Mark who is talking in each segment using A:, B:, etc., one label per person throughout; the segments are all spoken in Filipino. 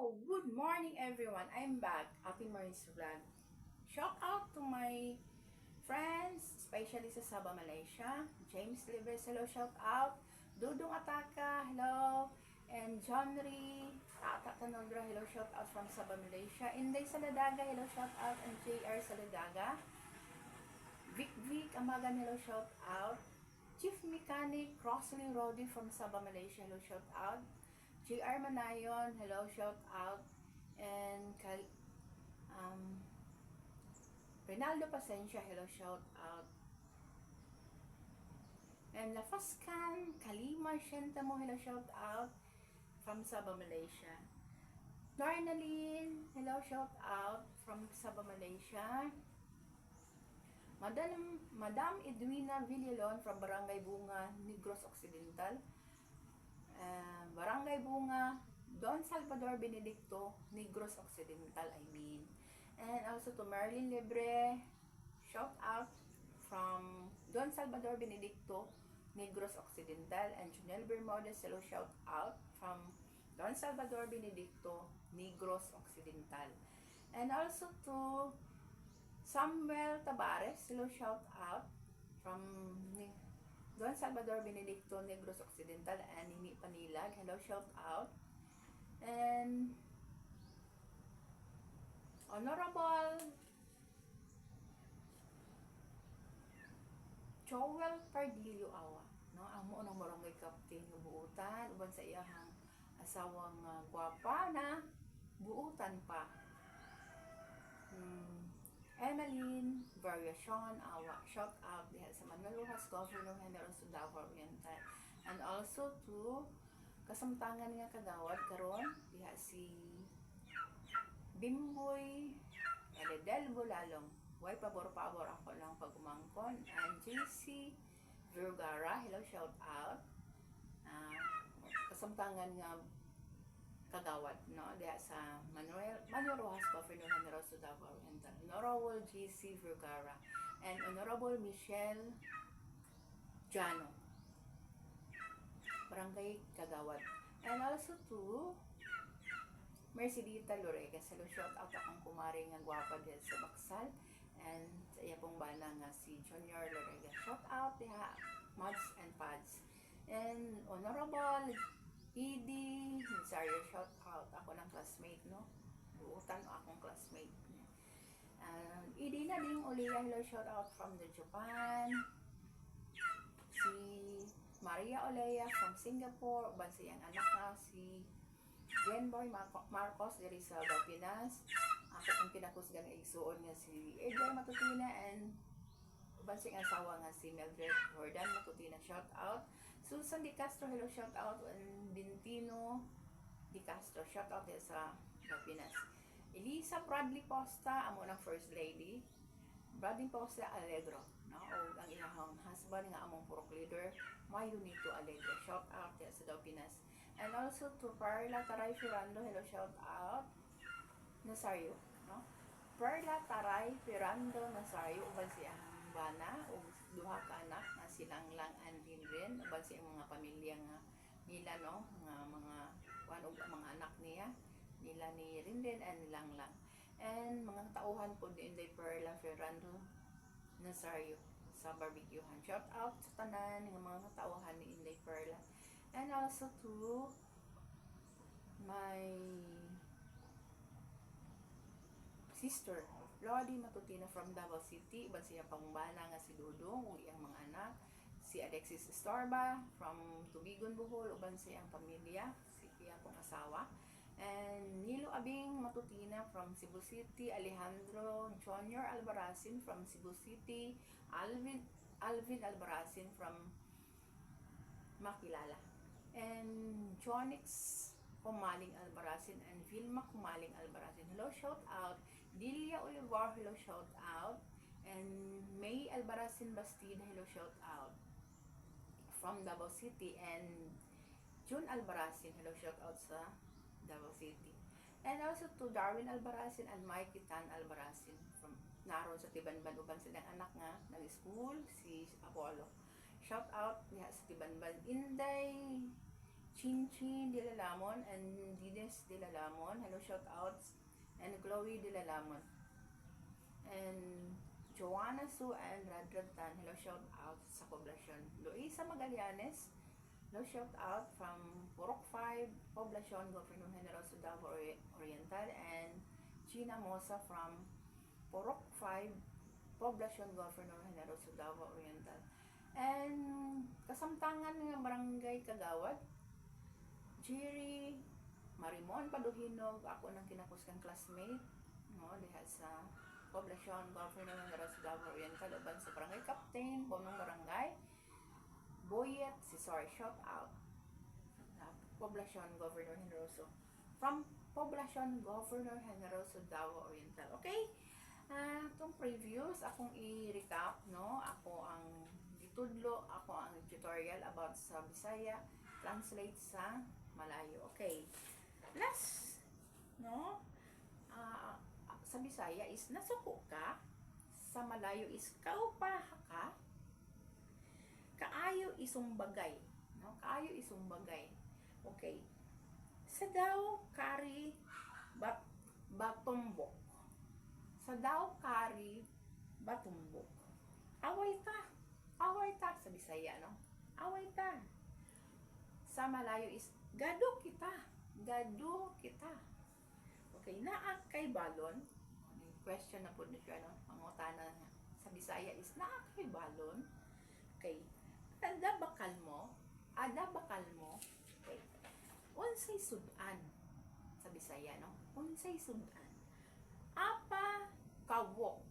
A: Good morning everyone. I'm back. Ate Maris Vlog. Shout out to my friends, especially sa Sabah, Malaysia. James Libres, hello, shout out. Dudong Ataka, hello. And John Ri, Tata Tanondra, hello, shout out from Sabah, Malaysia. Inday Saladaga, hello, shout out. And JR Saladaga. Vic Vic Amagan, hello, shout out. Chief Mechanic Crossley Rodi from Sabah, Malaysia, hello, shout out. JR Manayon, hello, shout out. And Rinaldo Pasencia, hello, shout out. And Lafascan Kalima Shentamo, hello, shout out from Sabah, Malaysia. Nornaline, hello, shout out from Sabah, Malaysia. Madam Edwina Villalon from Barangay Bunga, Negros Occidental. Barangay Bunga, Don Salvador Benedicto, Negros Occidental, I mean. And also to Marilyn Libre, shout out from Don Salvador Benedicto, Negros Occidental. And Junel Bermudez, hello, shout out from Don Salvador Benedicto, Negros Occidental. And also to Samuel Tabares, hello, shout out from Don Salvador Benedicto, Negros Occidental. And Nini Panilag, hello, shout out. And Honorable Joel Pardillo Awa, no? Amo ng barangay captain ng buutan uban sa iyahang asawang gwapa na buutan pa. Emmeline Variacion Awa, shout out diha sa Manuel Rojas, Governor General sa Davao Oriental. And also to kasamtangan nga kagawad karon diha si Bimboy Eledel Bulalong. Way pabor-pabor ako lang pagumangkon. And JC Vergara, hello, shout out. Kasamtangan nga kagawad, no? Diya sa Manuel Rojas, Governor General sa Davao Oriental. Honorable JC Vergara and Honorable Michelle Jano, Barangay Kagawad. And also to Mercedita Loregas, hello, shout out akong kumari nga gwapa diyan sa Baksal. And sa iya pong bana nga si Junior Loregas, shout out diha Mods and Pads. And Honorable Edie Nazario, shout out ako ng classmate, no? Buutan o akong classmate. Edie na ding Ulia, hello, shout out from the Japan. Si Maria Olea from Singapore, uban siyang anak na si Jenboy Marcos diri sa Pinas. Ako ang kinakusgan nga igsuon nga si Edgar Matutina and uban siyang asawa nga si Mildred Jordan Matutina, shout out. Susan Di Castro, hello, shout out. And Bintino Di Castro, shout out sa Pinas. Elisa Bradley Posta, amo ng First Lady. Bradley Posta Allegro, no? O ang ilang husband nga among purok leader, Mayunito Allegro, shout out sa Pinas. And also to Perla Taray Ferrando, hello, shout out. Nazario, no? Perla Taray Ferrando Nazario, uban siyang bana o duha ka anak na silang lang and Rinrin, uban siyang mga pamilya nga nila, no? Mga mga anak niya nila ni Rinrin and nilang lang. And mga tauhan po din day Perla Ferrando Nazario sa barbecuehan, shout out sa tanan ng mga tauhan ni Inday Perla. And also to my sister Lodi Matutina from Davao City, iban siya pangbana nga si Dudong o iyang mga anak, si Alexis Estorba from Tubigon, Bohol, uban siya ang pamilya, si iyang pong asawa. And Nilo Abing Matutina from Cebu City, Alejandro Junior Albarazin from Cebu City, Alvin Albarazin from Makilala, and Jonix Kumaling Albarazin and Vilma Kumaling Albarazin, hello, shout out. Delia Olivar, hello, shout out. And May Albarazin Bastida, hello, shout out from Davao City. And June Albarazin, hello, shout out sa Davao City. And also to Darwin Albarazin and Mikey Tan Albarazin from naroon sa Tibanban, uban silang anak nga nag-school si Apollo, shout out diha sa Tibanban. Inday Chinchin de la Lamon and Dines de la Lamon. Hello, shout outs. And Chloe de la Lamon. And Joanna Su and Radrad Tan. Hello, shout out sa poblasyon. Luisa Magallanes. Hello, shout out from Purok 5, Poblacion, Governor Generoso Davao Oriental. And Gina Mosa from Purok 5, Poblacion, Governor Generoso Davao Oriental. And kasamtangan ng Barangay Kagawad, Jerry Marimon Paduhinog, ako ng kinakusgang classmate, no, diha sa Poblacion, Governor Generoso Davao Oriental, uban sa Barangay Captain, Bonong Barangay, Boyet, sorry, shout out. Poblacion, Governor Generoso. From Poblacion, Governor Generoso Davao Oriental. Okay? Itong previous, akong i-recap, no? Ako ang ditudlo, ako ang tutorial about sa Bisaya, translate sa Malayo. Okay. Last, no? Sa Bisaya is nasuko ka, sa Malayo is kaupaha ka, kaayo isumbagay, no? Kaayo isumbagay. Okay. Sa daw kari batumbok. Sa daw kari batumbok. Away ta sa Bisaya, no? Away ta. Sa Malayo is gado kita. Okay, naa kay balon. Question na po na siya, no? Mangutana na. Sa Bisaya is naa kay balon. Okay. Ada bakal mo. Okay. Unsay sudan sa Bisaya, no? Unsay sudan. Apa kawo.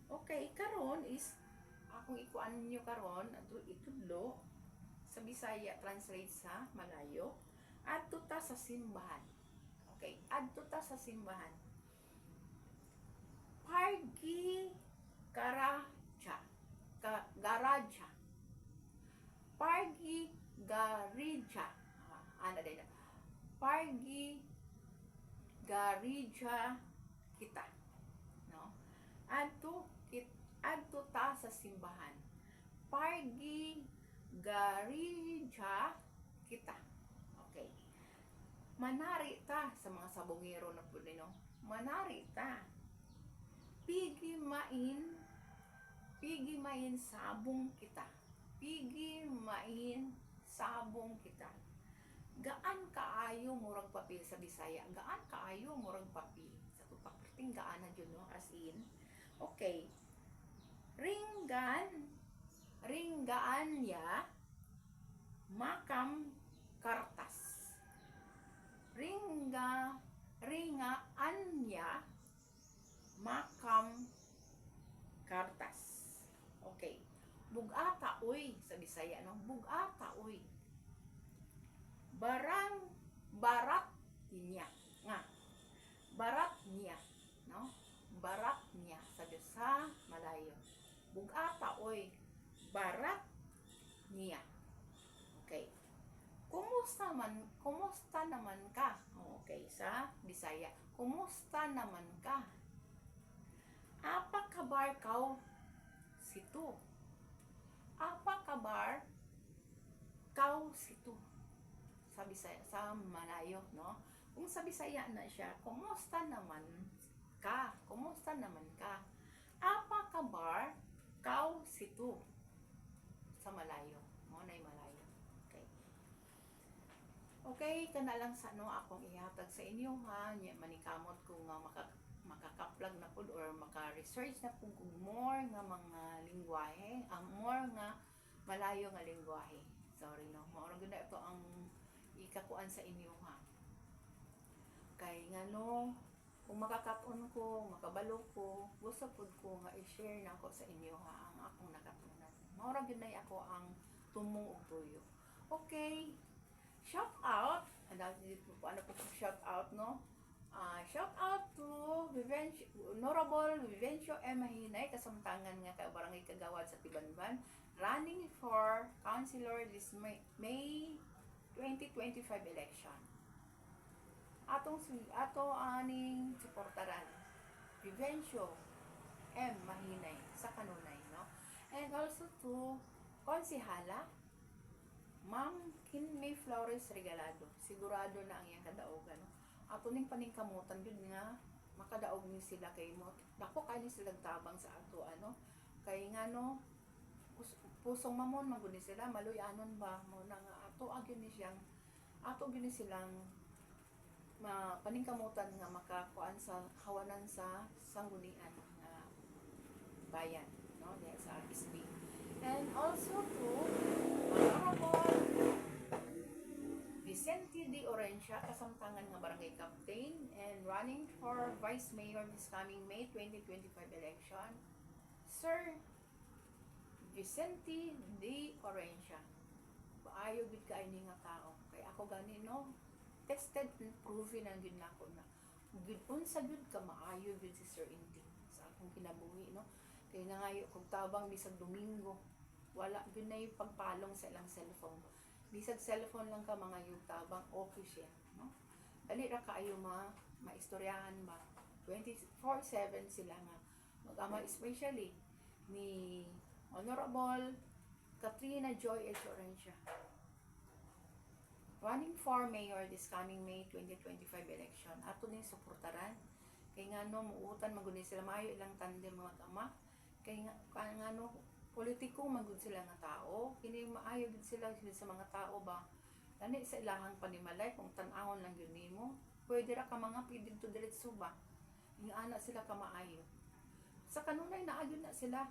A: Okay, karon is akong ikuan niyo karon adto itudlo sa Bisaya translate sa Malayo. Adto ta sa simbahan. Okay, adto ta sa simbahan. Pargi garaja. Pargi garija. Ana din. Pargi garija kita. No? Adto ta sa simbahan. Pargi garija kita. Okay. Manari ta sa mga sabongero na po, no? Manari ta. Pigi main sabong kita. Gaan kaayo murag papel sa Bisaya. Gaan kaayo murag papel. Sa tupaperting gaan na dyan, no? As in. Okay. Ringgaan ya makam kartas. Ringaan ya makam kartas. Okay. Bugata uy sa Bisaya, no? Bugata uy. Barat niya. Barat niya, no? Barat niya sa Malayo. Bugata oy. Barat niya. Okay. Kumusta naman ka? Okay, sa Bisaya. Kumusta naman ka? Apa kabar kau situ? Apa kabar kau situ? Sa Bisaya, sa Malayo, no? Kung sa Bisaya na siya, kumusta naman ka? Kumusta naman ka? Apa kabar kau situ? Sa Malayo. Mo na Malayo. Okay. Okay, kana lang sa no akong ihatag sa inyo, ha. Nya manikamot kung makakaplag na pud or maka-research na pud kung more nga mga lingwahe, ang more nga malayo nga lingwahe. Sorry, no. Mao ra gyud ito ang ikakuan sa inyo, ha. Kay nga no, kung makakaton ko, makabalo ko, gusto pud ko nga i-share na ako sa inyo, ha, ang akong nakatunan. Mao ra gyud ako ang tumong og tuyo. Okay. Shout out. Ano po shout out, no? Shout out to Honorable Vivencio M. Mahinay, kasamtangan nga ka Barangay Kagawad sa Tibanban, running for councilor this May 2025 election. Ato aning suportaran Vivencio M. Mahinay sa kanunay, no? And also to Konsihala Ma'am May Flores Regalado, sigurado na ang iyang kadaogan. No? Ato ning paningkamutan yun nga makadaog ni sila kay mo. Dako kay ni sila tabang sa ato ano. Kay nga no pusong mamon magud ni sila maluyanon ba mo na nga ato agyon ni siyang ato gyud ni silang paningkamutan nga makakuan sa kawanan sa sanggunian nga bayan no diya sa SB. And also to Honorable Vicente D. Orencia, kasamtangan nga barangay captain and running for vice mayor this coming May 2025 election. Sir Vicente D. Orencia, paayo gid ka ini nga tao. Kay ako gani no, tested and proven ang gid nako na gid unsa gid ka maayo gid si Sir Inti sa akong kinabuhi no. Kay nangayo kog tabang bisag Domingo, wala gid na yung pagpalong sa ilang cellphone. Bisag cellphone lang ka mga yung tabang okay siya no. Dali ra kaayo maistoryahan ba 24/7 sila nga mag-ama, especially ni Honorable Katrina Joy H. Orencia, running for mayor this coming May 2025 election. Ato ning suportaran kay nga no muutan magud sila maayo ilang tandem mga ama. Kay nga no politiko magud sila nga tao, kini maayo gid sila sa mga tao ba. Lani sa ilahang panimalay kung tan-awon lang yun nimo, pwede ra ka mga pwede to diretso ba. Ingana sila ka maayo. Sa kanunay naagyon na sila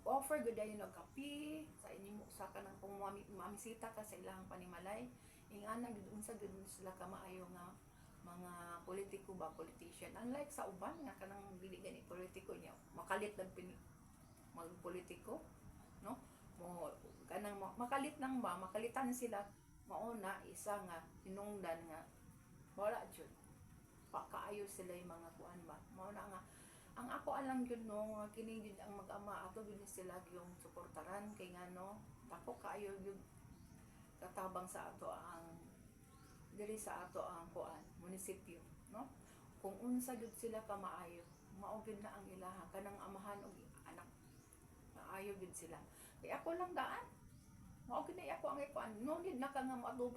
A: offer gud ayo og kape sa inyo sa kanang kung mamisita ka sa ilahang panimalay. Ingana gid unsa gid sila ka maayo nga mga politiko ba, politician. Unlike sa uban nga kanang dili gani politiko niya, makalit lang magpolitiko, no? Mo kanang makalit nang ba, makalitan sila mauna isa nga hinungdan nga wala jud. Pakaayo sila yung mga kuan ba. Mauna nga ang ako alang gyud no, kini gyud ang mag-ama ato gyud sila yung suportaran kay nga no, dako kaayo gyud katabang sa ato ang diri sa ato ang kuan, munisipyo, no? Kung unsa gyud sila ka maayo, mao gyud na ang ilaha kanang amahan og anak. Maayo gyud sila. Kay ako lang daan. Mao gyud na ako ang ikuan. No need na ka nga moatubang